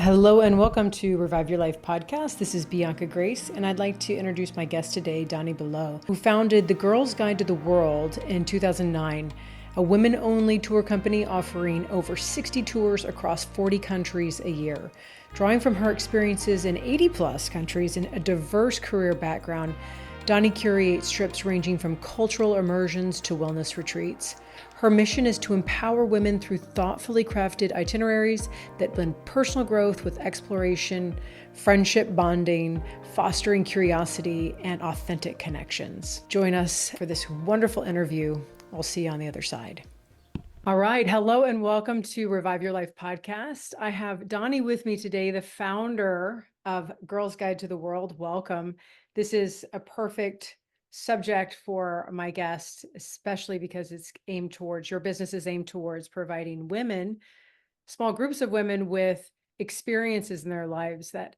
Hello and welcome to Revive Your Life podcast. This is Bianca Grace, and I'd like to introduce my guest today, Doni Belau, who founded the Girls Guide to the World in 2009, a women-only tour company offering over 60 tours across 40 countries a year. Drawing from her experiences in 80-plus countries and a diverse career background, Doni curates trips ranging from cultural immersions to wellness retreats. Her mission is to empower women through thoughtfully crafted itineraries that blend personal growth with exploration, friendship bonding, fostering curiosity, and authentic connections. Join us for this wonderful interview. I'll see you on the other side. All right. Hello and welcome to Revive Your Life podcast. I have Doni with me today, the founder of Girls Guide to the World. Welcome. This is a perfect subject for my guest, especially because it's aimed towards, your business is aimed towards providing women, small groups of women with experiences in their lives that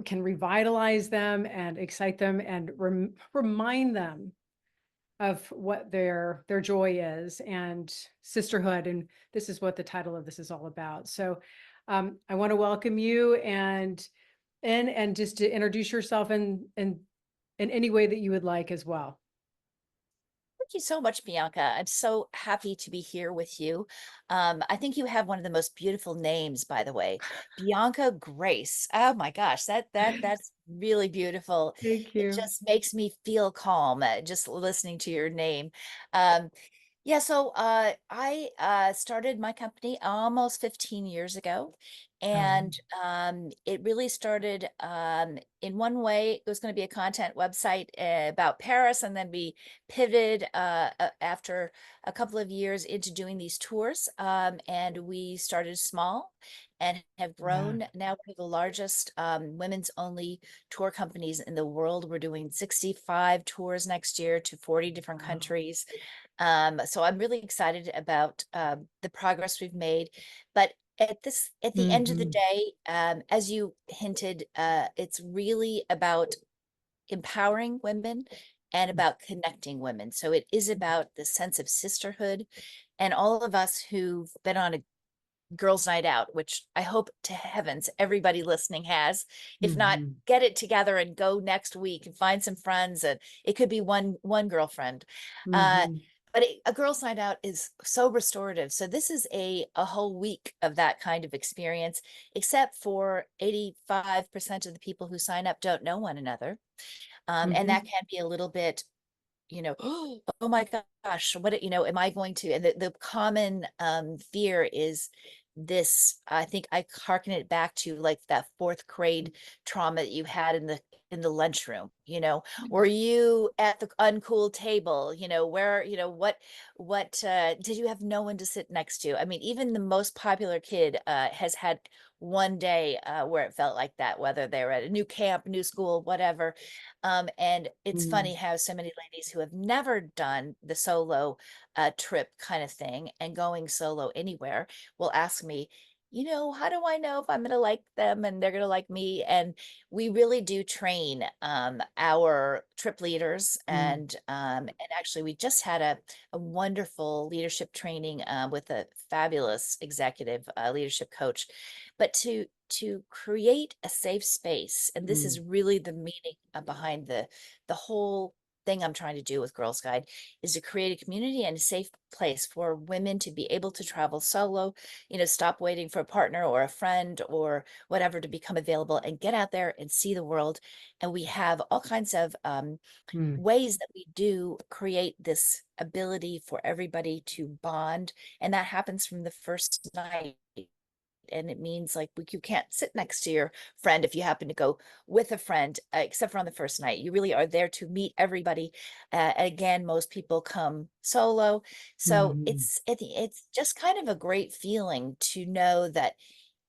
can revitalize them and excite them and remind them of what their joy is and sisterhood. And this is what the title of this is all about. So I want to welcome you and just to introduce yourself in any way that you would like as well. Thank you so much, Bianca. I'm so happy to be here with you. I think you have one of the most beautiful names, by the way, Bianca Grace. Oh my gosh, that's really beautiful. Thank It you. just makes me feel calm just listening to your name. Um, yeah, so I started my company almost 15 years ago, Oh, and it really started in one way. It was going to be a content website about Paris, and then we pivoted after a couple of years into doing these tours, and we started small and have yeah. grown. Now we're the largest women's only tour companies in the world. We're doing 65 tours next year to 40 different Wow. countries. So I'm really excited about the progress we've made. But at the end of the Mm-hmm. day, as you hinted, it's really about empowering women and about connecting women. So it is about the sense of sisterhood. And all of us who've been on a girls' night out, which I hope to heavens everybody listening has. If not, Mm-hmm. get it together and go next week and find some friends. And it could be one girlfriend. Uh, Mm-hmm. but a girls' night out is so restorative. So this is a whole week of that kind of experience, except for 85% of the people who sign up don't know one another. And that Mm-hmm. can be a little bit, oh my gosh, am I going to? And the common fear is this. I think I hearken it back to like that fourth grade trauma that you had in the lunchroom. Were you at the uncool table? Where, what did you have no one to sit next to? I mean, even the most popular kid has had one day where it felt like that, whether they were at a new camp, new school, whatever. And it's funny how so many ladies who have never done the solo trip kind of thing and going solo anywhere will ask me, how do I know if I'm going to like them and they're going to like me? And we really do train our trip leaders. Mm-hmm. And actually, we just had a wonderful leadership training with a fabulous executive leadership coach. But to create a safe space, and this Mm-hmm. is really the meaning behind the whole thing I'm trying to do with Girls Guide, is to create a community and a safe place for women to be able to travel solo, stop waiting for a partner or a friend or whatever to become available and get out there and see the world. And we have all kinds of ways that we do create this ability for everybody to bond, and that happens from the first night. And it means like you can't sit next to your friend if you happen to go with a friend, except for on the first night. You really are there to meet everybody. Again, most people come solo, so Mm-hmm. it's just kind of a great feeling to know that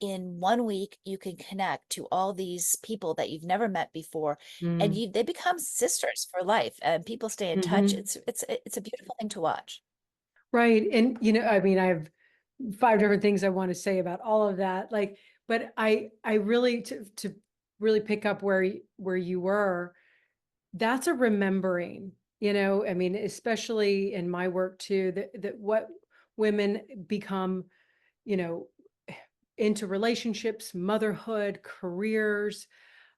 in one week you can connect to all these people that you've never met before, and they become sisters for life, and people stay in touch. Mm-hmm. It's a beautiful thing to watch. Right. And, I mean, I have five different things I want to say about all of that. Like, but I really, to really pick up where you were, that's a remembering, I mean, especially in my work too, that what women become, you know, into relationships, motherhood, careers,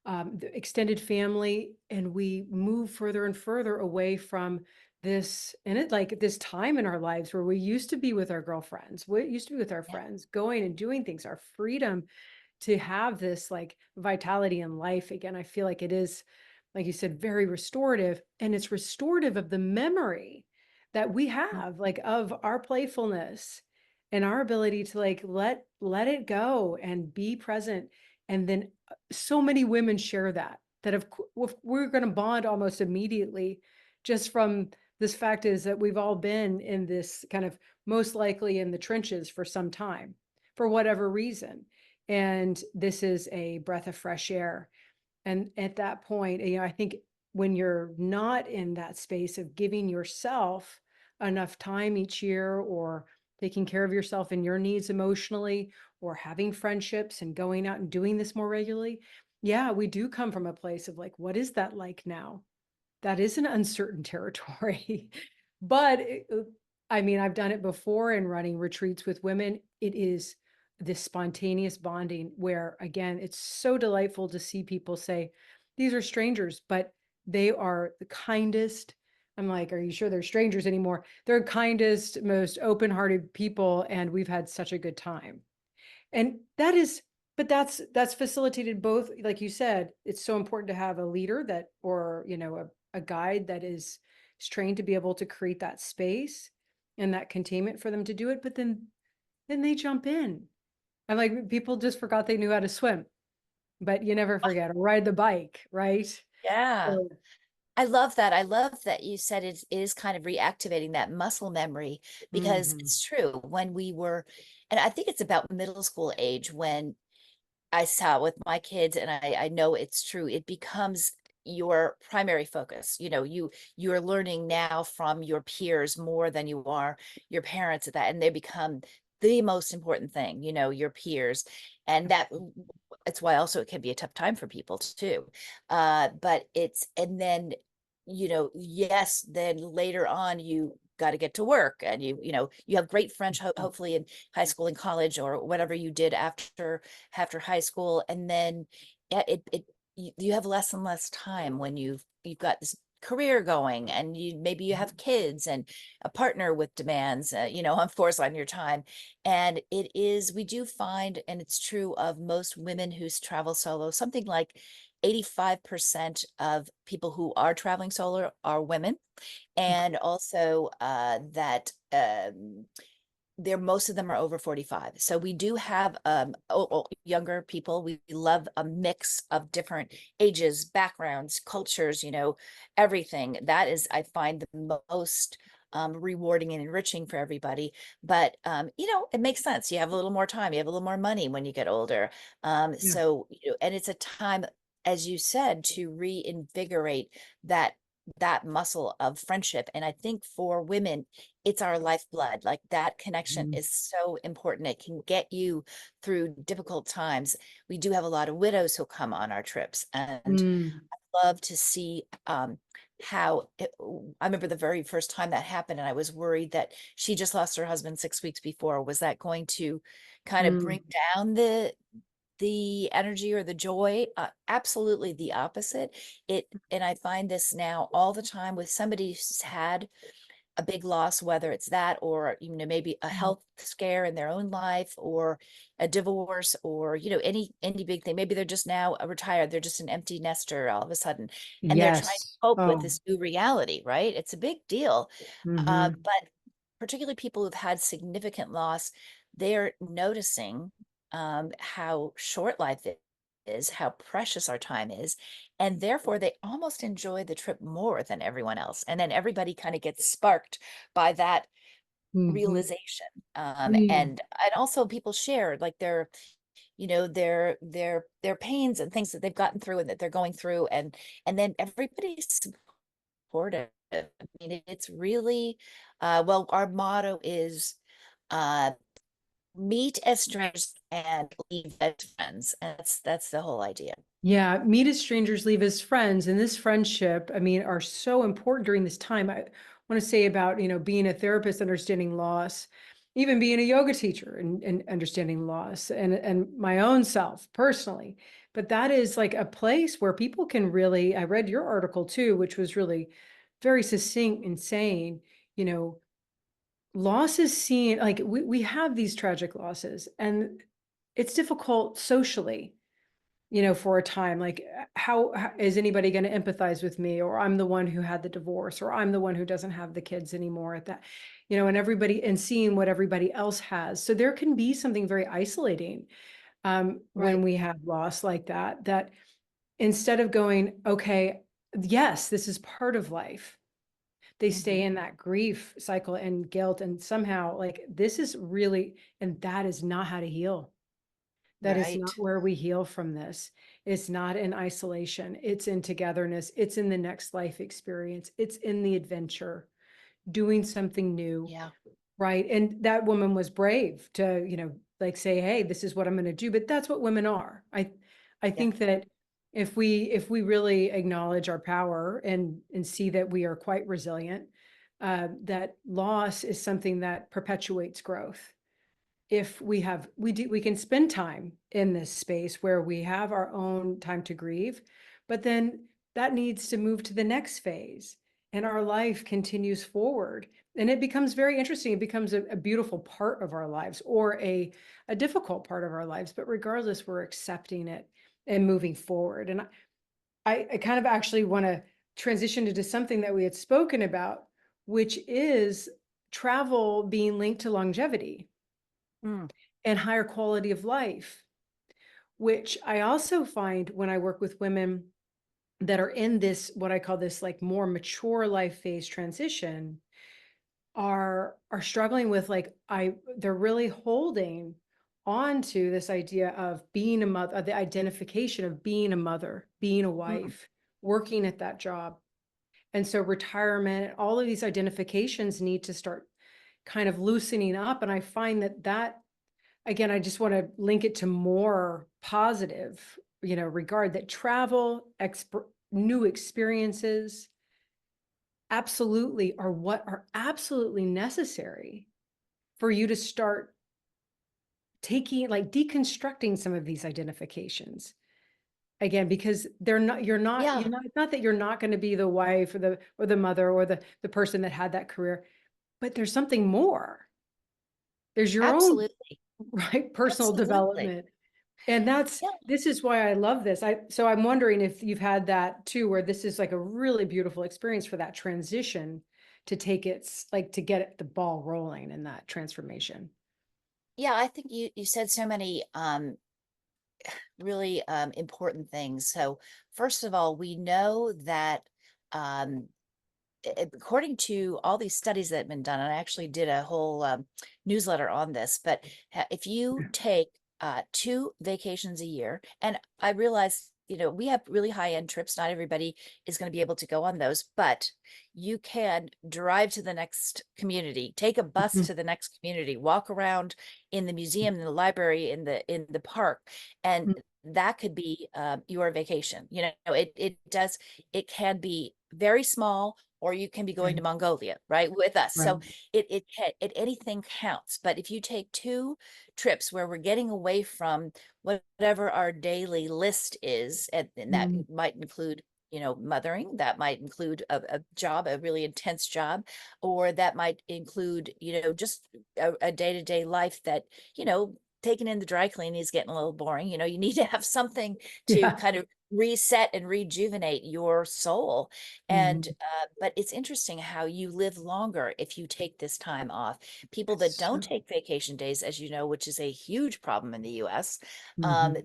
the extended family, and we move further and further away from this and it like this time in our lives where we used to be with our girlfriends, we used to be with our Yeah. friends, going and doing things, our freedom to have this like vitality in life again. I feel like it is, like you said, very restorative, and it's restorative of the memory that we Mm. have, like of our playfulness and our ability to like let it go and be present. And then so many women share that if we're going to bond almost immediately just from this fact is that we've all been in this kind of most likely in the trenches for some time for whatever reason, and this is a breath of fresh air. And at that point, I think when you're not in that space of giving yourself enough time each year, or taking care of yourself and your needs emotionally, or having friendships and going out and doing this more regularly, yeah, we do come from a place of like, what is that like now? That is an uncertain territory. But I mean, I've done it before in running retreats with women. It is this spontaneous bonding where, again, it's so delightful to see people say, these are strangers, but they are the kindest. I'm like, are you sure they're strangers anymore? They're kindest, most open-hearted people, and we've had such a good time. And that is, but that's facilitated both, like you said, it's so important to have a leader that, or, a guide that is trained to be able to create that space and that containment for them to do it. But then they jump in. And like people just forgot they knew how to swim, but you never forget, or ride the bike, right? Yeah. So, I love that. I love that you said it is kind of reactivating that muscle memory, because mhm. it's true when we were, and I think it's about middle school age when I saw with my kids, and I know it's true. It becomes your primary focus. You're learning now from your peers more than you are your parents at that, and they become the most important thing, your peers. And that it's why also it can be a tough time for people too. But it's and then, yes, then later on you got to get to work, and you have great friends hopefully in high school and college or whatever you did after high school. And then yeah, you have less and less time when you've got this career going, and maybe you have kids and a partner with demands, on force on your time. And we do find, and it's true of most women who travel solo, something like 85% of people who are traveling solo are women. Okay. And also that most of them are over 45. So we do have younger people. We love a mix of different ages, backgrounds, cultures, everything. That is, I find, the most rewarding and enriching for everybody. But it makes sense. You have a little more time, you have a little more money when you get older. Yeah. So, and it's a time, as you said, to reinvigorate that muscle of friendship. And I think for women, it's our lifeblood. Like, that connection Mhm. is so important. It can get you through difficult times. We do have a lot of widows who come on our trips, and Mm. love to see I remember the very first time that happened, and I was worried that she just lost her husband 6 weeks before. Was that going to kind of bring Mm. down the energy or the joy? Absolutely the opposite. And I find this now all the time with somebody who's had a big loss, whether it's that, or maybe a Mm. health scare in their own life, or a divorce, or any big thing. Maybe they're just now retired, they're just an empty nester all of a sudden, and they're trying to Yes. cope with Oh. this new reality, right? It's a big deal. Hmm. But particularly people who've had significant loss, they're noticing how short life is, how precious our time is, and therefore they almost enjoy the trip more than everyone else. And then everybody kind of gets sparked by that Hmm. realization. Mm. And also people share like their pains and things that they've gotten through and that they're going through, and then everybody's supportive. I mean, it's really well, our motto is uh meet as strangers and leave as friends. And that's the whole idea. Yeah, meet as strangers, leave as friends. And this friendship, I mean, are so important during this time. I want to say about, being a therapist, understanding loss. even being a yoga teacher and understanding loss and my own self personally. But that is like a place where people can really, I read your article too, which was really very succinct and saying, you know, loss is seen like we have these tragic losses and it's difficult socially, for a time, like how is anybody going to empathize with me, or I'm the one who had the divorce, or I'm the one who doesn't have the kids anymore at that, and everybody and seeing what everybody else has. So there can be something very isolating when Right. we have loss like that instead of going, okay, yes, this is part of life, they stay Mhm. in that grief cycle and guilt, and somehow like this is really, and that is not how to heal. That is not Right. where we heal from this. It's not in isolation. It's in togetherness. It's in the next life experience. It's in the adventure, doing something new, Yeah. right? And that woman was brave to, like say, hey, this is what I'm going to do. But that's what women are. I Yeah. think that if we really acknowledge our power and see that we are quite resilient, that loss is something that perpetuates growth. If we can spend time in this space where we have our own time to grieve, but then that needs to move to the next phase and our life continues forward, and it becomes very interesting. It becomes a beautiful part of our lives, or a difficult part of our lives, but regardless, we're accepting it and moving forward. And I kind of actually want to transition into something that we had spoken about, which is travel being linked to longevity Mm. and higher quality of life, which I also find when I work with women that are in this, what I call this like more mature life phase transition, are struggling with, like, they're really holding on to this idea of being a mother, the identification of being a mother, being a Mm. wife, working at that job. And so retirement, all of these identifications need to start kind of loosening up. And I find that again, I just want to link it to more positive, regard that travel, new experiences absolutely are what are absolutely necessary for you to start taking, like, deconstructing some of these identifications again, because they're not, Yeah. you're not, it's not that you're not going to be the wife or the mother or the person that had that career, but there's something more. There's your own Absolutely. right personal Absolutely. development. And Yeah. this is why I love this. So I'm wondering if you've had that too, where this is like a really beautiful experience for that transition to take to get the ball rolling in that transformation. Yeah, I think you said so many really important things. So first of all, we know that um according to all these studies that have been done, and I actually did a whole newsletter on this, but if you take 2 vacations a year, and I realize, we have really high end trips. Not everybody is going to be able to go on those, but you can drive to the next community, take a bus Mhm. to the next community, walk around in the museum, in the library, in the park, and that could be your vacation. It does, it can be very small, or you can be going to Right, Mongolia, right, with us. right. So anything counts. But if you take 2 trips where we're getting away from whatever our daily list is, and that Mm, might include, mothering, that might include a job, a really intense job, or that might include, just a day-to-day life that, taking in the dry cleaning is getting a little boring. You need to have something to yeah. kind of reset and rejuvenate your soul. And Mhm. but it's interesting how you live longer if you take this time off. People that So, don't take vacation days, as you know, which is a huge problem in the US, mhm,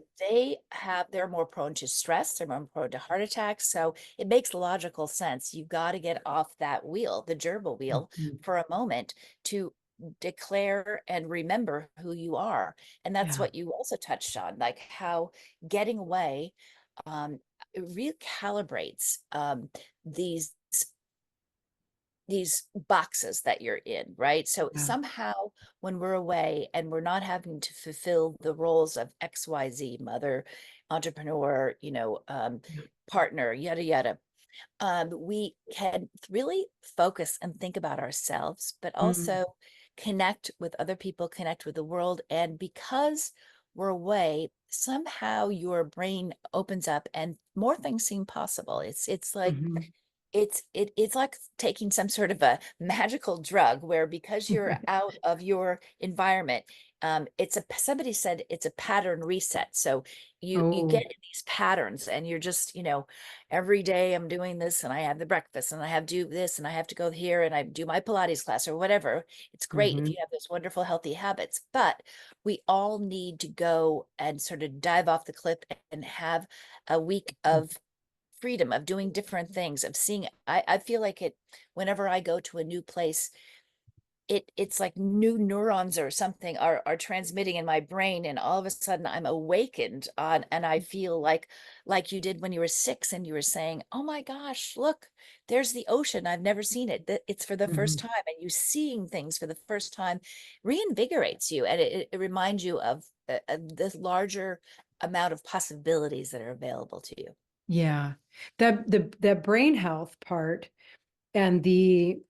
they're more prone to stress, they're more prone to heart attacks. So it makes logical sense. You've got to get off that wheel, the gerbil wheel, mhm. for a moment to declare and remember who you are. And that's Yeah, what you also touched on, like how getting away um, recalibrates these these boxes that you're in, right? So yeah, somehow when we're away and we're not having to fulfill the roles of XYZ, mother, entrepreneur, yeah. partner, yada yada, we can really focus and think about ourselves, but Mm, also connect with other people, connect with the world. And because we're away, somehow your brain opens up and more things seem possible. It's like Mhm. it's like taking some sort of a magical drug where because you're out of your environment, somebody said it's a pattern reset. So you get Oh. in these patterns and you're just, every day I'm doing this and I have the breakfast and I have to do this and I have to go here and I do my Pilates class or whatever. It's great if Mhm. you have those wonderful healthy habits, but we all need to go and sort of dive off the cliff and have a week of freedom of doing different things, of seeing. I feel like it whenever I go to a new place, it's like new neurons or something are transmitting in my brain, and all of a sudden I'm awakened on, and I feel like you did when you were 6 and you were saying, oh my gosh, look, there's the ocean, I've never seen it, it's for the first Mhm. time, and you seeing things for the first time reinvigorates you, and it reminds you of this larger amount of possibilities that are available to you. Yeah. That brain health part and the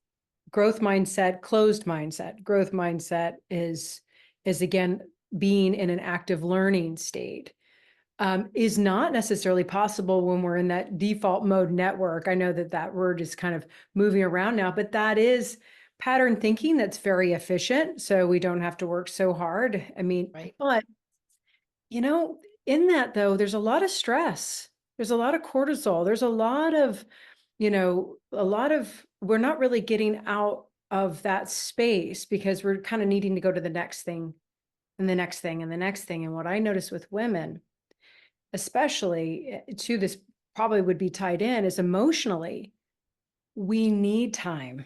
growth mindset, closed mindset. Growth mindset is again being in an active learning state. Is not necessarily possible when we're in that default mode network. I know that that word is kind of moving around now, but that is pattern thinking that's very efficient. So we don't have to work so hard. I mean, Right. but you know, in that though, there's a lot of stress. There's a lot of cortisol. There's a lot of, we're not really getting out of that space because we're kind of needing to go to the next thing and the next thing and the next thing. And what I notice with women, especially to this probably would be tied in is emotionally, we need time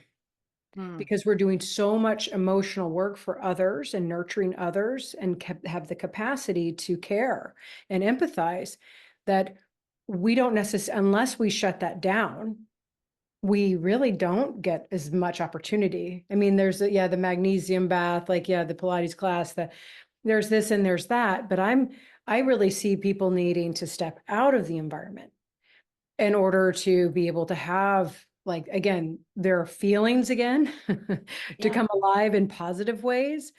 Hmm. because we're doing so much emotional work for others and nurturing others and have the capacity to care and empathize that we don't necessarily, unless we shut that down, we really don't get as much opportunity. I mean, there's the magnesium bath, like, yeah, the Pilates class, there's this and there's that, but I really see people needing to step out of the environment in order to be able to have, like, again, their feelings again to Yeah. come alive in positive ways.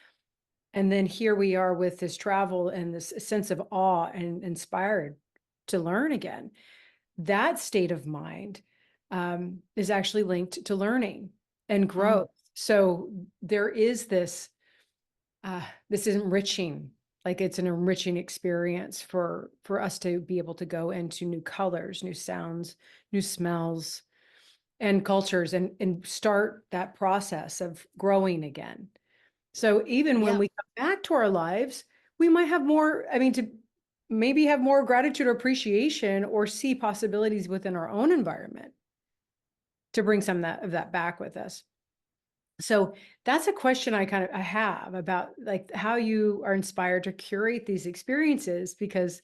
And then here we are with this travel and this sense of awe and inspired to learn again. That state of mind is actually linked to learning and Mm. growth. So there is this is enriching, like it's an enriching experience for us to be able to go into new colors, new sounds, new smells and cultures and start that process of growing again. So even when Yeah. we come back to our lives, we might have more, I mean, to maybe have more gratitude or appreciation or see possibilities within our own environment to bring some of that back with us. So that's a question I have about, like, how you are inspired to curate these experiences, because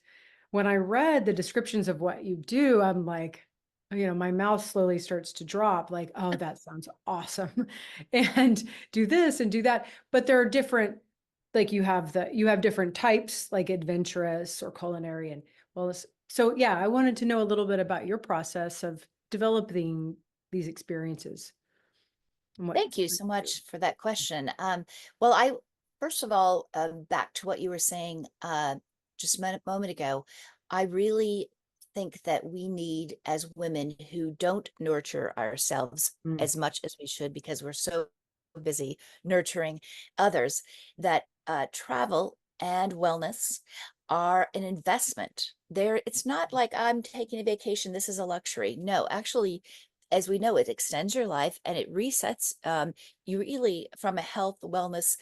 when I read the descriptions of what you do, I'm like, my mouth slowly starts to drop, like, oh, that sounds awesome. And do this and do that. But there are different, like, you have different types, like adventurous or culinary and wellness. So yeah, I wanted to know a little bit about your process of developing these experiences and what Thank you you so do. much for that question. Well, I first of all, back to what you were saying just a moment ago, I really think that we need, as women who don't nurture ourselves Mm, as much as we should because we're so busy nurturing others, that travel and wellness are an investment. It's not like I'm taking a vacation, this is a luxury. No, actually, as we know, it extends your life and it resets you really, from a health wellness,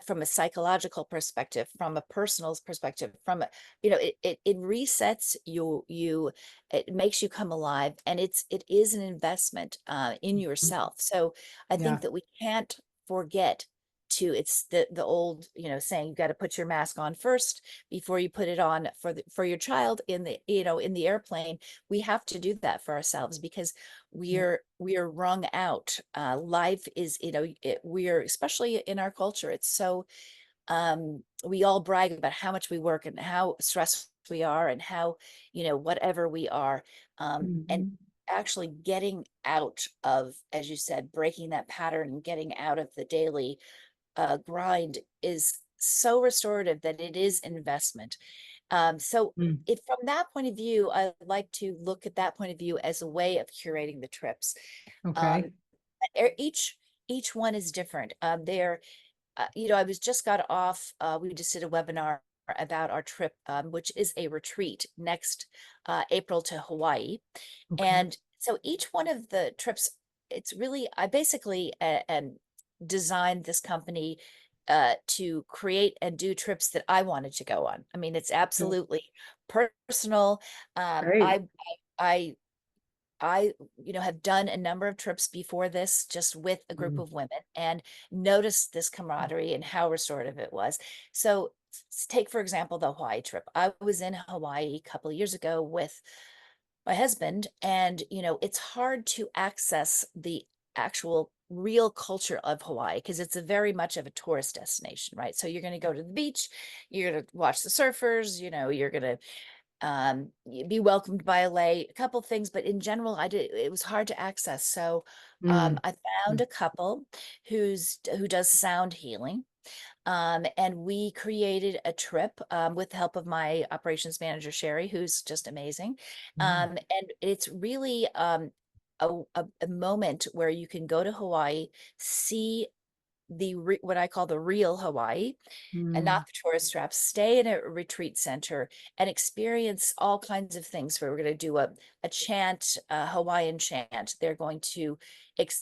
from a psychological perspective, from a personal perspective, from a, it resets you, it makes you come alive, and it is an investment in mm, yourself. So I think yeah. that we can't forget to, it's the old, saying, you got to put your mask on first before you put it on for your child in the, in the airplane. We have to do that for ourselves because Yeah. we are wrung out. Life is, we are, especially in our culture, it's so, we all brag about how much we work and how stressed we are and how, whatever we are. And Mhm. actually getting out of, as you said, breaking that pattern and getting out of the daily grind is so restorative that it is investment. So Mm. if from that point of view, I like to look at that point of view as a way of curating the trips. Um, Okay. each one is different. They're I was just got off, we just did a webinar about our trip, which is a retreat next April to Hawaii. Okay. And so each one of the trips, it's really, I basically designed this company to create and do trips that I wanted to go on. I mean, it's Okay. absolutely personal. Um, Great. I, I, I, have done a number of trips before this just with a group Mm. of women and noticed this camaraderie and how restorative it was. So take, for example, the Hawaii trip. I was in Hawaii a couple of years ago with my husband, and it's hard to access the actual real culture of Hawaii because it's a very much of a tourist destination, right? So you're going to go to the beach, you're going to watch the surfers, you're going to be welcomed by a couple things, but in general, it was hard to access. So Mm. I found Mm. a couple who does sound healing. And we created a trip with the help of my operations manager, Sherry, who's just amazing. Mm. And it's really a moment where you can go to Hawaii, see what I call the real Hawaii, and not Mm. the tourist traps, stay in a retreat center and experience all kinds of things. Where we're going to do a chant, a Hawaiian chant. They're going to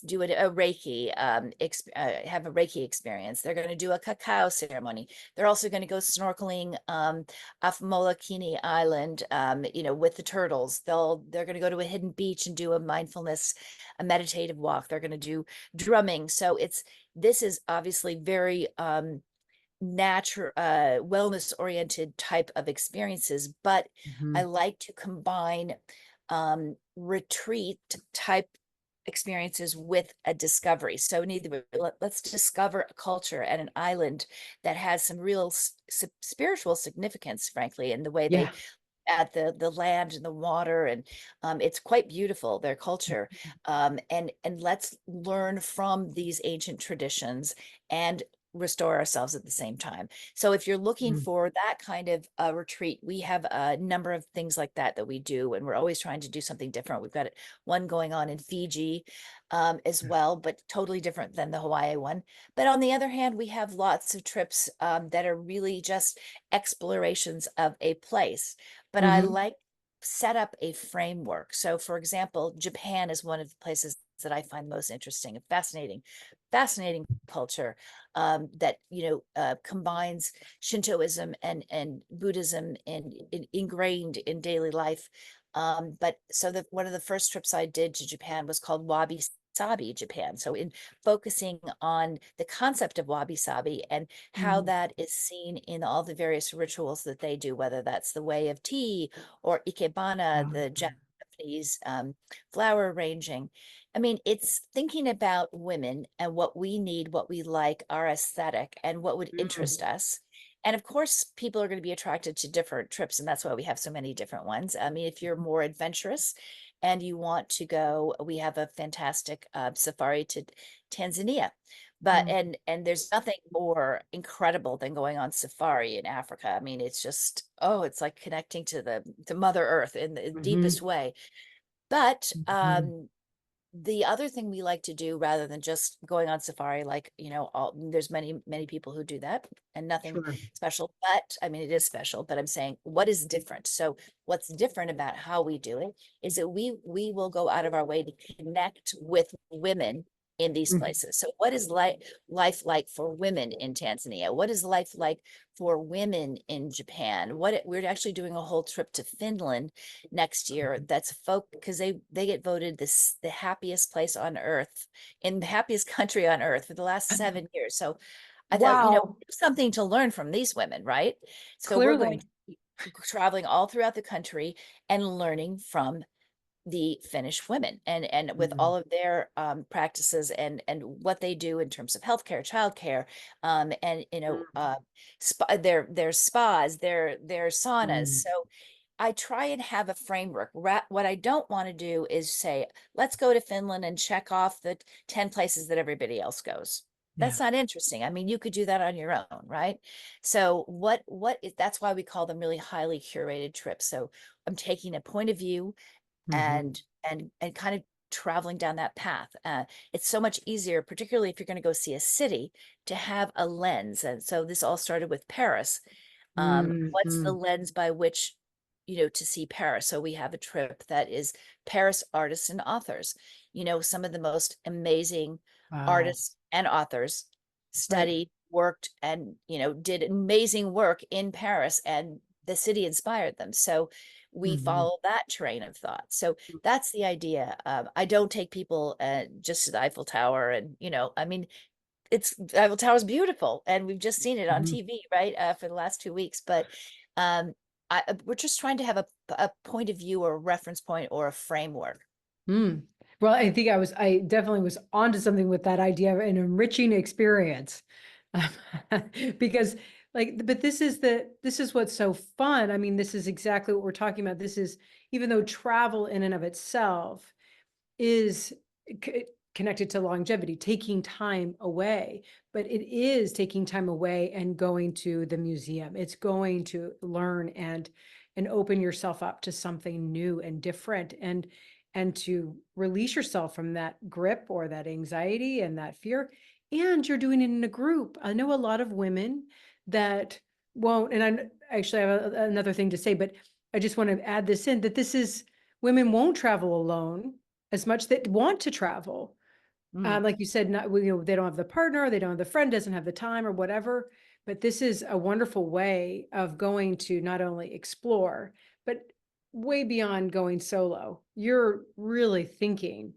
do a Reiki, have a Reiki experience. They're going to do a cacao ceremony. They're also going to go snorkeling off Molokini Island, with the turtles. They're going to go to a hidden beach and do a meditative walk. They're going to do drumming. So this is obviously very natural, wellness oriented type of experiences, but I Mhm. like to combine retreat type experiences with a discovery. So neither let's discover a culture at an island that has some real spiritual significance, frankly, in the way they Yeah. at the land and the water, and it's quite beautiful, their culture. And let's learn from these ancient traditions and restore ourselves at the same time. So if you're looking Mm. for that kind of retreat, we have a number of things like that we do, and we're always trying to do something different. We've got one going on in Fiji as well, but totally different than the Hawaii one. But on the other hand, we have lots of trips that are really just explorations of a place, but I Mhm. like set up a framework. So, for example, Japan is one of the places that I find most interesting and fascinating culture that combines Shintoism and Buddhism and ingrained in daily life. But so one of the first trips I did to Japan was called Wabi Sabi Japan. So in focusing on the concept of wabi sabi and how Mhm. that is seen in all the various rituals that they do, whether that's the way of tea or ikebana, the Um, Japanese flower arranging. I mean, it's thinking about women and what we need, what we like, our aesthetic, and what would interest mm. us. And of course, people are going to be attracted to different trips, and that's why we have so many different ones. I mean, if you're more adventurous and you want to go, we have a fantastic safari to Tanzania. But Mm. and there's nothing more incredible than going on safari in Africa. I mean, it's just, oh, it's like connecting to Mother Earth in the deepest Mhm. way. But Mhm. the other thing we like to do rather than just going on safari, like, there's many people who do that and nothing Sure. special, but I mean, it is special, but I'm saying what is different. So what's different about how we do it is that we will go out of our way to connect with women in these Mhm. places. So what is life like for women in Tanzania? What is life like for women in Japan? We're actually doing a whole trip to Finland next year that's folk because they get voted the happiest place on earth, in the happiest country on earth for the last 7 years. So I thought, Wow. something to learn from these women, right? So we're going Clearly. to be traveling all throughout the country and learning from the Finnish women and with Mm. all of their practices and what they do in terms of healthcare, childcare, and Mm. their spas, their saunas. Mm. So I try and have a framework. What I don't want to do is say, let's go to Finland and check off the 10 places that everybody else goes. Yeah. That's not interesting. I mean, you could do that on your own, right? So what is that's why we call them really highly curated trips. So I'm taking a point of view Hmm. and kind of traveling down that path. It's so much easier, particularly if you're going to go see a city, to have a lens. And so this all started with Paris. What's the Hmm. lens by which, to see Paris? So we have a trip that is Paris artists and authors. Some of the most amazing Wow. artists and authors Right. studied, worked, and, did amazing work in Paris, and the city inspired them. So we Hmm. follow that train of thought. So that's the idea. I don't take people just to the Eiffel Tower, and I mean, it's Eiffel Tower is beautiful, and we've just seen it on Hmm. TV, right? For the last 2 weeks. But um, we're just trying to have a point of view or a reference point or a framework. Mm. Well, I think I definitely was onto something with that idea of an enriching experience. Because but this is what's so fun. I mean, this is exactly what we're talking about. This is, even though travel in and of itself is connected to longevity, taking time away, but it is taking time away and going to the museum. It's going to learn and open yourself up to something new and different, and to release yourself from that grip or that anxiety and that fear. And you're doing it in a group. I know a lot of women that won't, and I actually have another thing to say, but I just want to add this in, that this is, women won't travel alone as much, that want to travel. Mm, Like you said, not, they don't have the partner, they don't have the friend, doesn't have the time or whatever. But this is a wonderful way of going to not only explore, but way beyond going solo. You're really thinking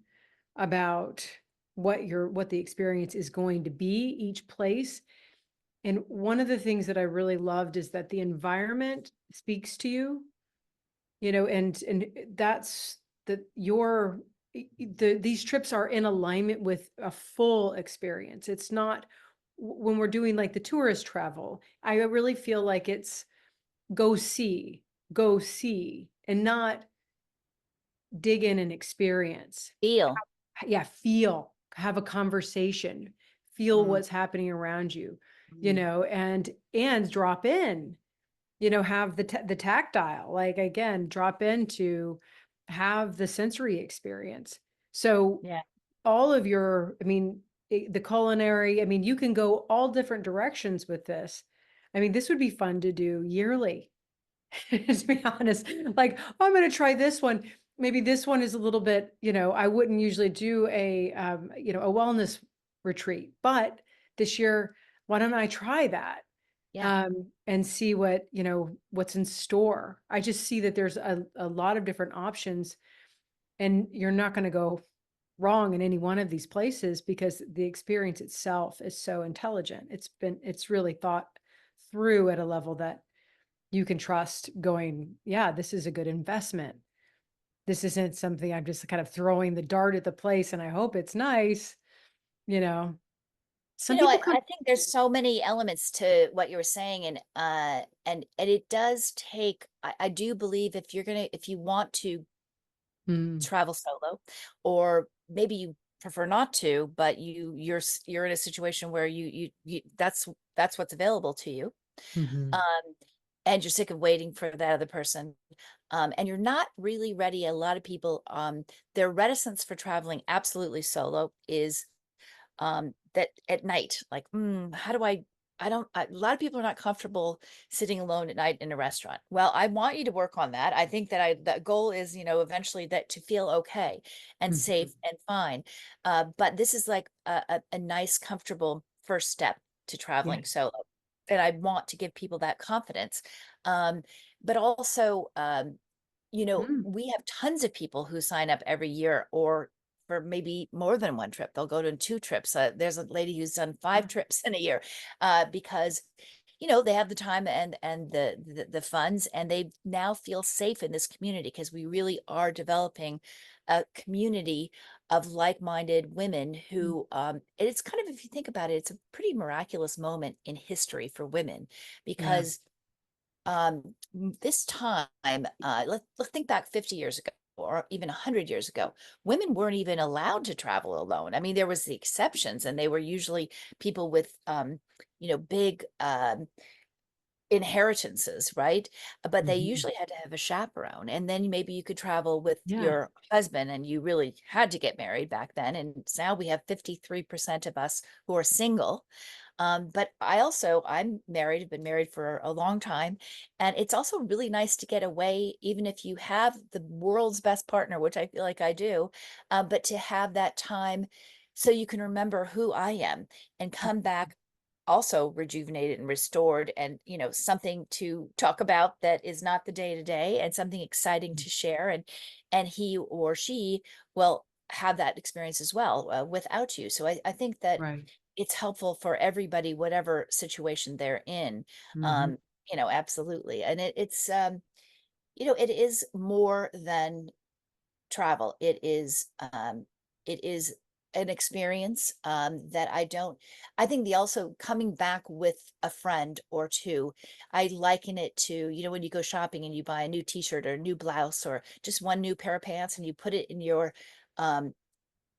about what the experience is going to be each place. And one of the things that I really loved is that the environment speaks to you, and that's that your these trips are in alignment with a full experience. It's not, when we're doing like the tourist travel, I really feel like it's go see, and not dig in and experience. feel. Yeah, feel, have a conversation, feel Mm, what's happening around you, mm, and drop in, have the tactile, like, again, drop into, have the sensory experience. So yeah. all of your, I mean, the culinary, I mean, you can go all different directions with this. I mean, this would be fun to do yearly. To be honest, like, oh, I'm going to try this one. Maybe this one is a little bit, I wouldn't usually do a wellness retreat, but this year, why don't I try that? Yeah. And see what's in store. I just see that there's a lot of different options, and you're not going to go wrong in any one of these places, because the experience itself is so intelligent. It's really thought through at a level that you can trust, going, yeah, this is a good investment. This isn't something I'm just kind of throwing the dart at the place and I hope it's nice. You know, some people come. I think there's so many elements to what you were saying, and it does take, I do believe, if you want to Mm, travel solo, or maybe you prefer not to, but you're in a situation where that's what's available to you. mhm, um and you're sick of waiting for that other person, and you're not really ready. A lot of people, their reticence for traveling absolutely solo is that at night, like, how do I don't a lot of people are not comfortable sitting alone at night in a restaurant. Well, I want you to work on that. I think that the goal is, eventually, that to feel okay and safe mhm. and fine. But this is like a nice, comfortable first step to Yeah. traveling solo, and I want to give people that confidence. um but also, Mm, we have tons of people who sign up every year, or for maybe more than one trip. They'll go to two trips. There's a lady who's done yeah. 5 trips in a year, because they have the time and the funds, and they now feel safe in this community, because we really are developing a community of like-minded women Mm, who, and it's kind of, if you think about it, it's a pretty miraculous moment in history for women, yeah. because this time, let's think back 50 years ago. or even 100 years ago, women weren't even allowed to travel alone. I mean, there was the exceptions, and they were usually people with, big inheritances, right? But they Hmm. usually had to have a chaperone. And then maybe you could travel with Yeah. your husband, and you really had to get married back then. And now we have 53% of us who are single. But I'm married, been married for a long time. And it's also really nice to get away, even if you have the world's best partner, which I feel like I do, but to have that time so you can remember who I am and come back also rejuvenated and restored, and something to talk about that is not the day to day, and something exciting to share, and he or she will have that experience as well, without you. So I think that Right. it's helpful for everybody, whatever situation they're in. Hmm. um Absolutely. And it is more than travel. It is an experience, that I think the also coming back with a friend or two. I liken it to, when you go shopping and you buy a new t-shirt or a new blouse or just one new pair of pants, and um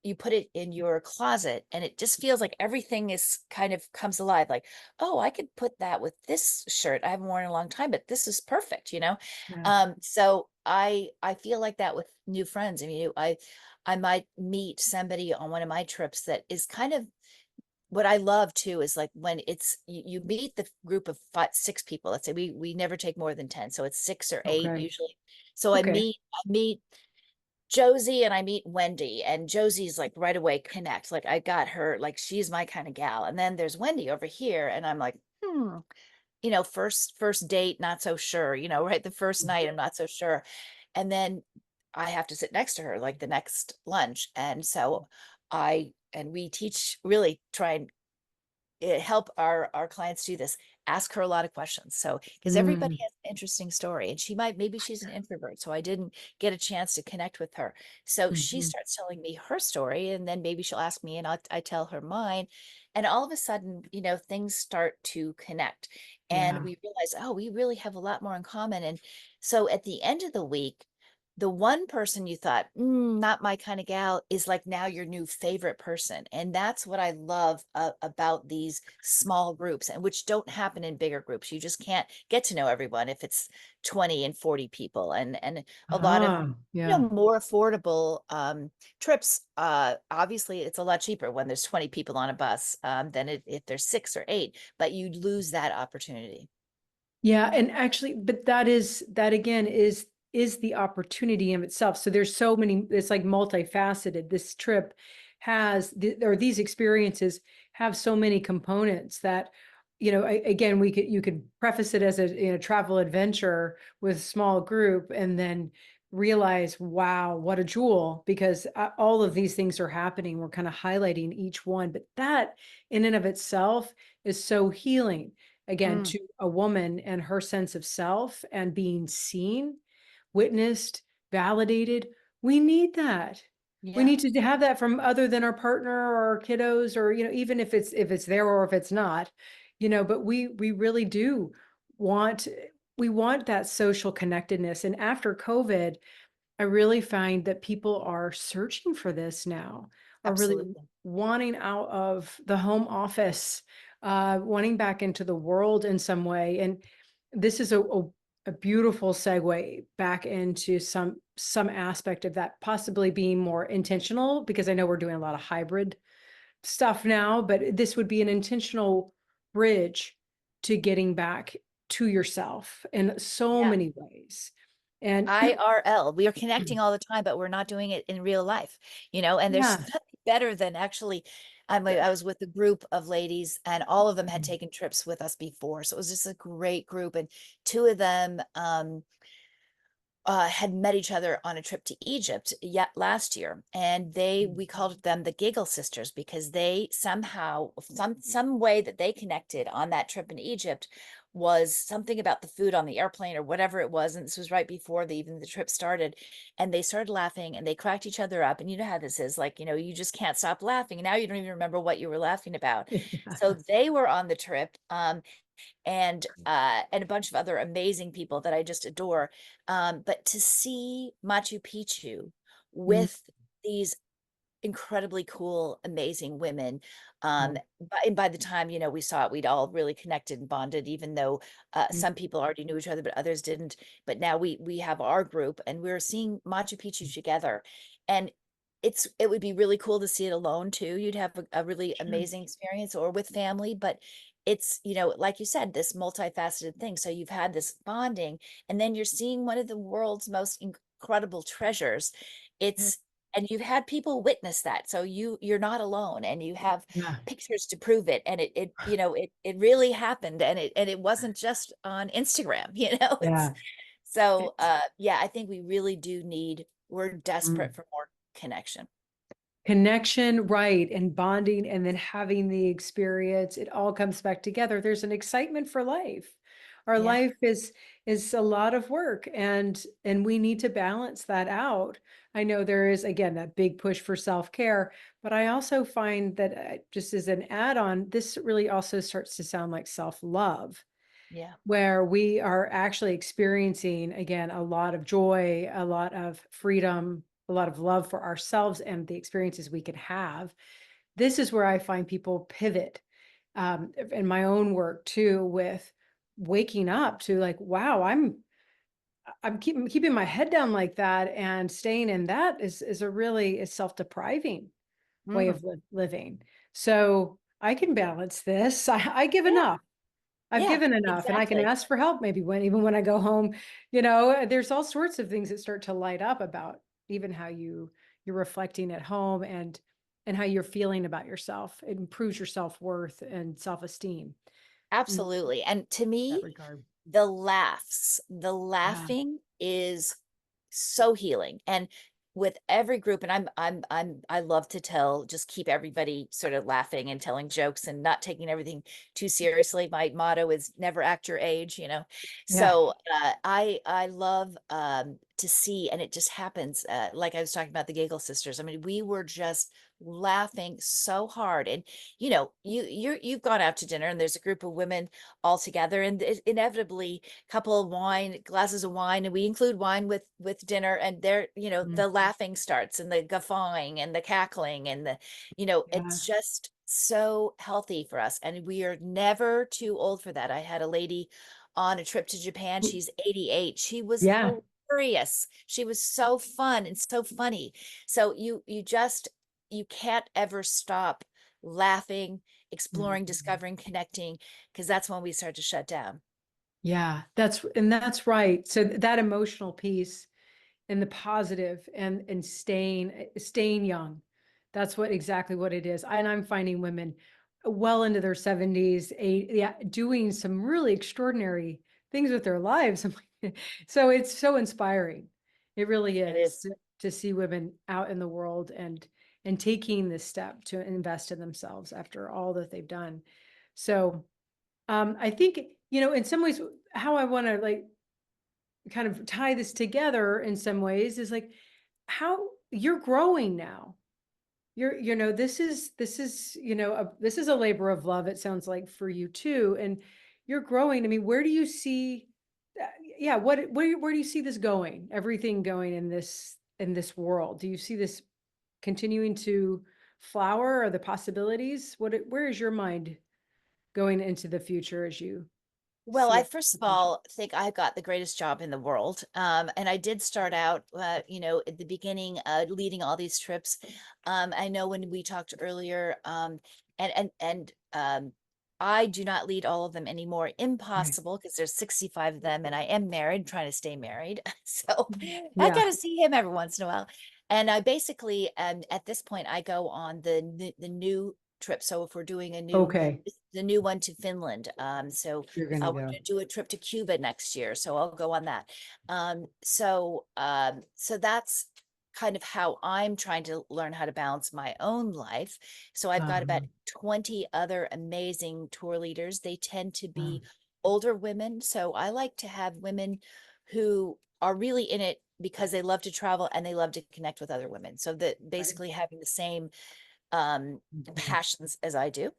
you put it in your closet, and it just feels like everything is kind of comes alive, like, oh, I could put that with this shirt I haven't worn in a long time, but this is perfect. Yeah. So I feel like that with new friends. I mean, I might meet somebody on one of my trips that is kind of what I love too, is like when you meet the group of five, six people. Let's say we never take more than 10, so it's 6 or 8 Okay. usually. So Okay. I meet Josie and I meet Wendy, and Josie's like right away connect. Like I got her, like she's my kind of gal. And then there's Wendy over here, and I'm like, first date, not so sure, right? The first night, I'm not so sure. And then I have to sit next to her like the next lunch. And so we teach, really try and help our clients do this, ask her a lot of questions, so because everybody Mm-hmm. has an interesting story, and maybe she's an introvert, so I didn't get a chance to connect with her. So she Hmm. starts telling me her story, and then maybe she'll ask me, and I tell her mine, and all of a sudden, things start to connect, and Yeah. we realize, oh, we really have a lot more in common. And so at the end of the week, the one person you thought, not my kind of gal, is like now your new favorite person. And that's what I love, about these small groups, and which don't happen in bigger groups. You just can't get to know everyone if it's 20 and 40 people. And a lot of, Yeah. more affordable, trips. Obviously, it's a lot cheaper when there's 20 people on a bus, than if there's 6 or 8, but you lose that opportunity. Yeah, and actually, but that again is the opportunity in itself. So there's so many, it's like multifaceted. This trip or these experiences have so many components that, again, you could preface it as a, travel adventure with a small group, and then realize, wow, what a jewel, because all of these things are happening. We're kind of highlighting each one, but that in and of itself is so healing, again, Mm, to a woman and her sense of self and being seen, witnessed, validated. We need that. We yeah. need to have that from other than our partner or our kiddos, or, even if it's there or if it's not, but we really do want we want that social connectedness. And after COVID, I really find that people are searching for this now, are really Absolutely. wanting out of the home office, wanting back into the world in some way. And this is a beautiful segue back into some aspect of that, possibly being more intentional, because I know we're doing a lot of hybrid stuff now, but this would be an intentional bridge to getting back to yourself in so Yeah. many ways. And IRL. We are connecting all the time, but we're not doing it in real life, and there's yeah. nothing better than actually. I was with a group of ladies, and all of them had taken trips with us before. So it was just a great group. And two of them, had met each other on a trip to Egypt yet last year, and we called them the Giggle Sisters, because they somehow, some way that they connected on that trip in Egypt was something about the food on the airplane or whatever it was. And this was right before even the trip started. And they started laughing and they cracked each other up. And you know how this is, like, you just can't stop laughing. And now you don't even remember what you were laughing about. So they were on the trip. And a bunch of other amazing people that I just adore. But to see Machu Picchu Mm, with these incredibly cool, amazing women. yeah. By the time, we saw it, we'd all really connected and bonded, even though Mm, some people already knew each other, but others didn't. But now we have our group and we're seeing Machu Picchu together. And it would be really cool to see it alone too. You'd have a really sure. amazing experience or with family, but it's, like you said, this multifaceted thing. So you've had this bonding, and then you're seeing one of the world's most incredible treasures. Yeah. It's and you've had people witness that, so you're not alone, and you have Yeah. pictures to prove it, and it really happened, and it wasn't just on Instagram. It's Yeah. so It's, yeah, I think we're mm. desperate for more connection. Connection, right, and bonding, and then having the experience, it all comes back together. There's an excitement for life. Our Yeah. life is a lot of work, and we need to balance that out. I know there is, again, that big push for self-care, but I also find that, just as an add-on, this really also starts to sound like self-love, Yeah. where we are actually experiencing, again, a lot of joy, a lot of freedom, a lot of love for ourselves and the experiences we can have. This is where I find people pivot, in my own work too, with waking up to like, wow, I'm keeping my head down like that, and staying in that is a really is self-depriving way Mm. of living. So I can balance this. I give Yeah. enough. I've Yeah, given enough, and I can exactly. ask for help maybe even when I go home, there's all sorts of things that start to light up about even how you're reflecting at home, and how you're feeling about yourself. It improves your self-worth and self-esteem in Absolutely. And to that me, regard. the Yeah. laughing is so healing. And with every group, and I love to just keep everybody sort of laughing and telling jokes and not taking everything too seriously. My motto is never act your age. Yeah. So I love to see, and it just happens. Like I was talking about the Gaggle sisters. I mean, we were just laughing so hard. And you've gone out to dinner, and there's a group of women all together, and inevitably couple of glasses of wine, and we include wine with dinner, and there, Mm, the laughing starts and the guffawing and the cackling and yeah. it's just so healthy for us, and we are never too old for that. I had a lady on a trip to Japan. She's 88. She was Yeah. hilarious. She was so fun and so funny. So you can't ever stop laughing, exploring, Mhm. discovering, connecting, because that's when we start to shut down. Yeah, that's right. So that emotional piece and the positive, and staying young. That's exactly what it is. And I'm finding women well into their 70s, yeah, doing some really extraordinary things with their lives. I'm like, so it's so inspiring. It really It is is. to see women out in the world, and taking this step to invest in themselves after all that they've done. So I think, in some ways, how I want to like kind of tie this together in some ways is like how you're growing now. This is this is a labor of love, it sounds like, for you too, and you're growing. I mean, where do you see yeah, where do you see this going, everything going in this world? Do you see this continuing to flower, or the possibilities? Where is your mind going into the future as you Well, see I it first in of the future? all think I've got the greatest job in the world. And I did start out, at the beginning, leading all these trips. I know when we talked earlier, and I do not lead all of them anymore. Right. Impossible, because there's 65 of them, and I am married, trying to stay married. So I Yeah. got to see him every once in a while. And I basically, at this point, I go on the new trip. So if we're doing Okay. the new one to Finland, so You're gonna we're going go. to do a trip to Cuba next year, so I'll go on that. So that's kind of how I'm trying to learn how to balance my own life. So I've got about Uh-huh. 20 other amazing tour leaders. They tend to Uh, be older women. So I like to have women who are really in it because they love to travel and they love to connect with other women. So that Right. basically having the same um Mhm. passions as I do.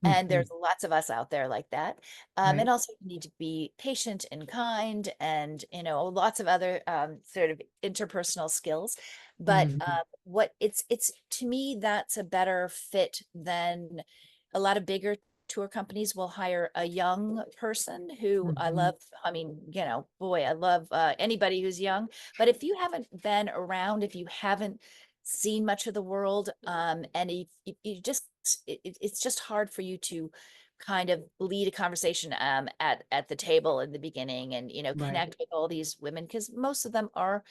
And Mhm. there's lots of us out there like that. And Right. also you need to be patient and kind and, lots of other sort of interpersonal skills. But Mhm. what it's to me, that's a better fit than a lot of bigger tour companies will hire a young person who I Mhm. love. I mean, boy, I love anybody who's young. But if you haven't been around, if you haven't seen much of the world, and if you just it's just hard for you to kind of lead a conversation at the table in the beginning, and Right. connect with all these women, because most of them are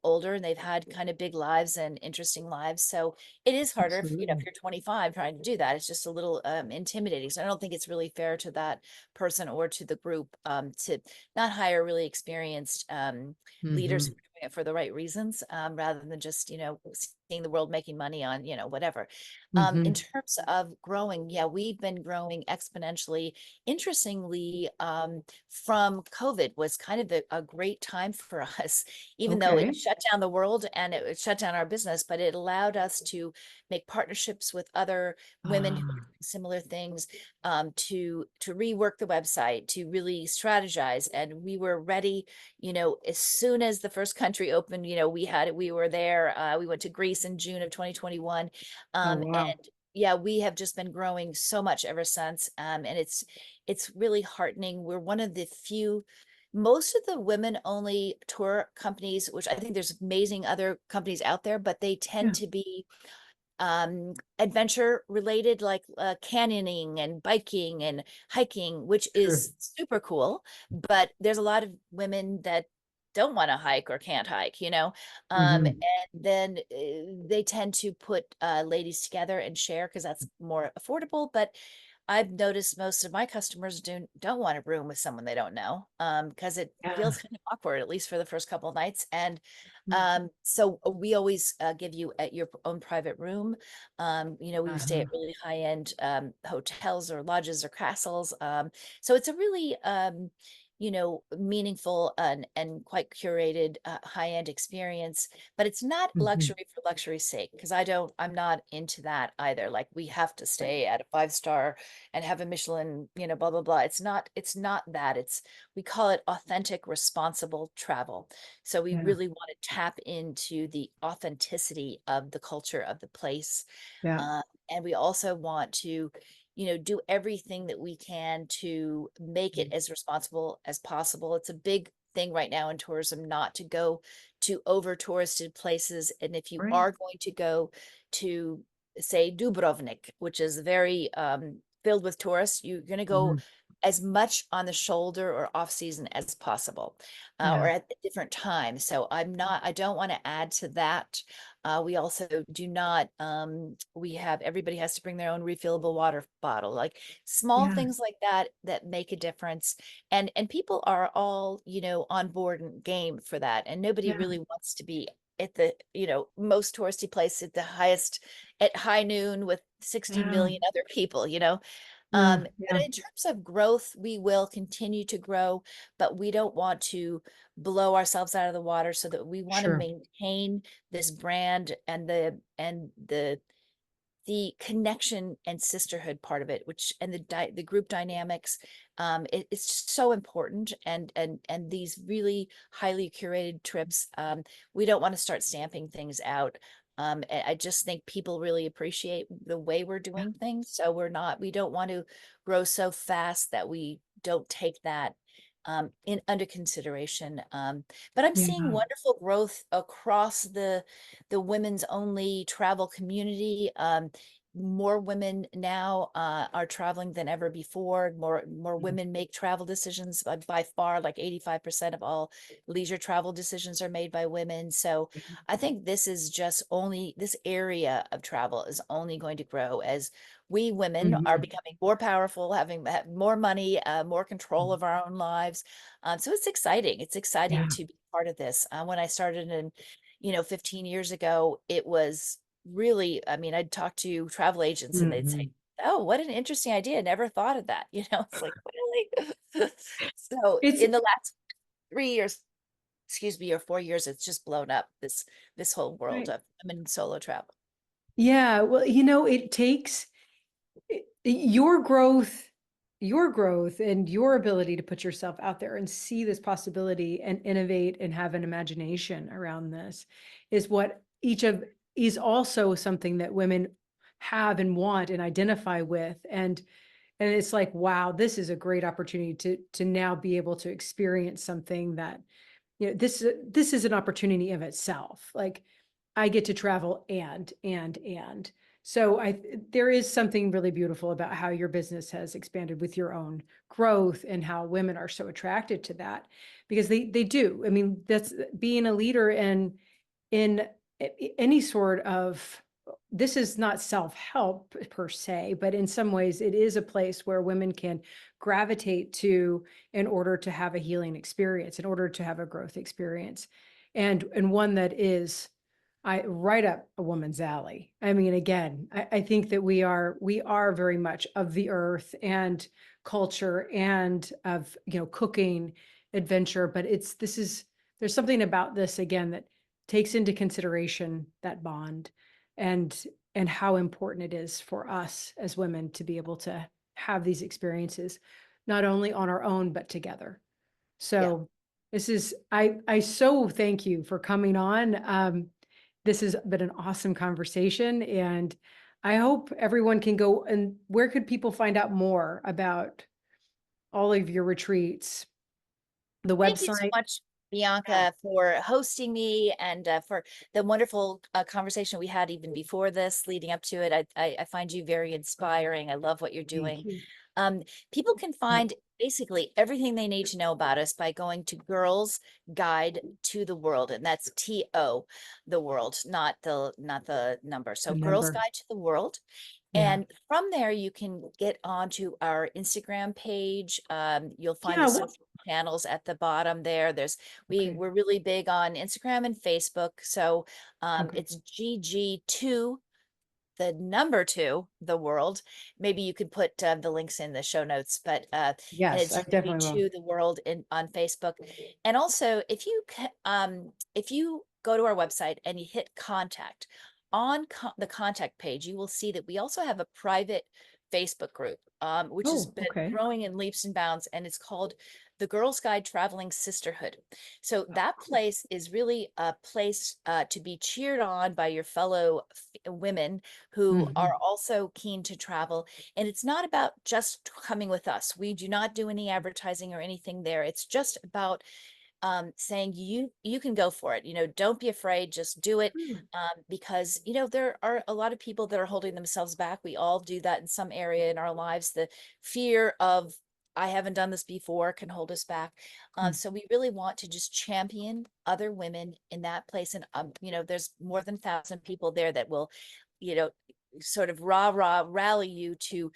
older and they've had kind of big lives and interesting lives. So it is harder if Absolutely. you're 25 trying to do that. It's just a little intimidating. So I don't think it's really fair to that person or to the group to not hire really experienced leaders who Mhm. are doing it for the right reasons, rather than just, seeing the world making money on, whatever. In Mhm. terms of growing, yeah, we've been growing exponentially. Interestingly, from COVID was kind of a great time for us, even though it Okay. shut down the world and it shut down our business, but it allowed us to make partnerships with other women who are Ah. doing similar things, to rework the website, to really strategize. And we were ready, as soon as the first country opened. We were there. We went to Greece in June of 2021. Oh, And wow. yeah, we have just been growing so much ever since. And it's really heartening. We're one of the few, most of the women only tour companies, which I think there's amazing other companies out there, but they tend Yeah. to be adventure related, like canyoning and biking and hiking, which Sure. is super cool. But there's a lot of women that don't want to hike or can't hike, and Mhm. then they tend to put ladies together and share because that's more affordable. But I've noticed most of my customers don't want a room with someone they don't know, because it feels Yeah. kind of awkward, at least for the first couple of nights. And Mm. so we always give you at your own private room. We stay at Uh-huh. really high end hotels or lodges or castles. So it's a really meaningful and quite curated high end experience. But it's not Mhm. luxury for luxury's sake, because I'm not into that either. Like we have to stay at a 5-star and have a Michelin, blah blah blah. It's not that. We call it authentic, responsible travel. So we Yeah. really want to tap into the authenticity of the culture of the place. Yeah. Uh, and we also want to, do everything that we can to make it Mm. as responsible as possible. It's a big thing right now in tourism not to go to over touristed places. And if you Right. are going to go to, say, Dubrovnik, which is very filled with tourists, you're going to go Mhm. as much on the shoulder or off season as possible, or Yeah. at different times. So I don't want to add to that. We also do not, everybody has to bring their own refillable water bottle, like small Yeah. things like that that make a difference. And people are all, on board and game for that. And nobody Yeah. really wants to be at the, most touristy place at the highest at high noon with 60 Yeah. million other people. But Yeah. in terms of growth, we will continue to grow, but we don't want to blow ourselves out of the water, so that we want to Sure. maintain this brand and the connection and sisterhood part of it, which and the group dynamics. It's just so important. And these really highly curated trips, we don't want to start stamping things out. And I just think people really appreciate the way we're Yeah. doing things. So we don't want to grow so fast that we don't take that in under consideration. But I'm seeing Yeah. wonderful growth across the women's only travel community. More women now are traveling than ever before. More Mm. women make travel decisions. By far, like 85% of all leisure travel decisions are made by women. So Yeah. I think this area of travel is only going to grow as we women are Mhm. becoming more powerful, have more money, more control of our own lives. So it's exciting. It's exciting Yeah. to be part of this. When I started 15 years ago, it was really, I mean, I'd talk to travel agents and they'd say, Mhm. "Oh, what an interesting idea. Never thought of that." It's like, Really? So It's in the last 3 years, excuse me, or 4 years, it's just blown up this whole world right. of women solo travel. Yeah, well, it takes your growth and your ability to put yourself out there and see this possibility and innovate and have an imagination around this is what each of is also something that women have and want and identify with. And it's like, wow, this is a great opportunity to now be able to experience something that, this is an opportunity of itself. Like, I get to travel and so there is something really beautiful about how your business has expanded with your own growth and how women are so attracted to that, because they do. I mean, that's being a leader in any sort of, this is not self-help per se, but in some ways it is a place where women can gravitate to in order to have a healing experience, in order to have a growth experience, and one that is right up a woman's alley. I mean, again, I think that we are very much of the earth and culture and of, cooking, adventure, but there's something about this again that takes into consideration that bond and and how important it is for us as women to be able to have these experiences, not only on our own but together. Yeah. So this is I so thank you for coming on. This has been an awesome conversation, and I hope everyone can go. And where could people find out more about all of your retreats? The Thank you so website? much, Yeah. Bianca, for hosting me and for the wonderful conversation we had even before this, leading up to it. I find you very inspiring. I love what you're Thank doing. you. People can find basically everything they need to know about us by going to Girls Guide to the World, and that's TO, the world, not the number. The So Girls number. Guide to the World. Yeah. And from there, you can get onto our Instagram page. You'll find the Yeah. What? social channels at the bottom there. Okay. We're really big on Instagram and Facebook. So Okay. it's GG2, the number two, the world. Maybe you could put the links in the show notes, but and Yes, I it's definitely will. GG2, the world in on Facebook. And also, if you go to our website and you hit contact on the contact page, you will see that we also have a private Facebook group, which has Oh, been okay. growing in leaps and bounds, and it's called the Girls Guide Traveling Sisterhood. So that place is really a place to be cheered on by your fellow women who are Mhm. also keen to travel. And it's not about just coming with us. We do not do any advertising or anything there. It's just about saying you can go for it. Don't be afraid, just do it. Mm. Because there are a lot of people that are holding themselves back. We all do that in some area in our lives. The fear of I haven't done this before can hold us back. Mm. So we really want to just champion other women in that place. And there's more than 1,000 people there that will, you know, sort of rah rally you to,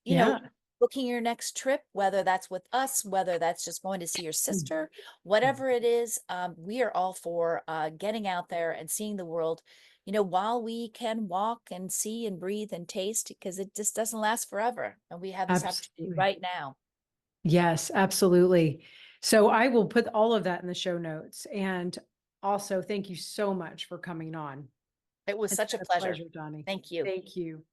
you know, Yeah. booking your next trip, whether that's with us, whether that's just going to see your Mm. sister, Mm. whatever it is. We are all for getting out there and seeing the world, while we can walk and see and breathe and taste, because it just doesn't last forever. And we have this opportunity Absolutely. right now. Yes, absolutely. So I will put all of that in the show notes. And also, thank you so much for coming on. It was It's such a been a pleasure. pleasure, Donnie. Thank you. Thank you.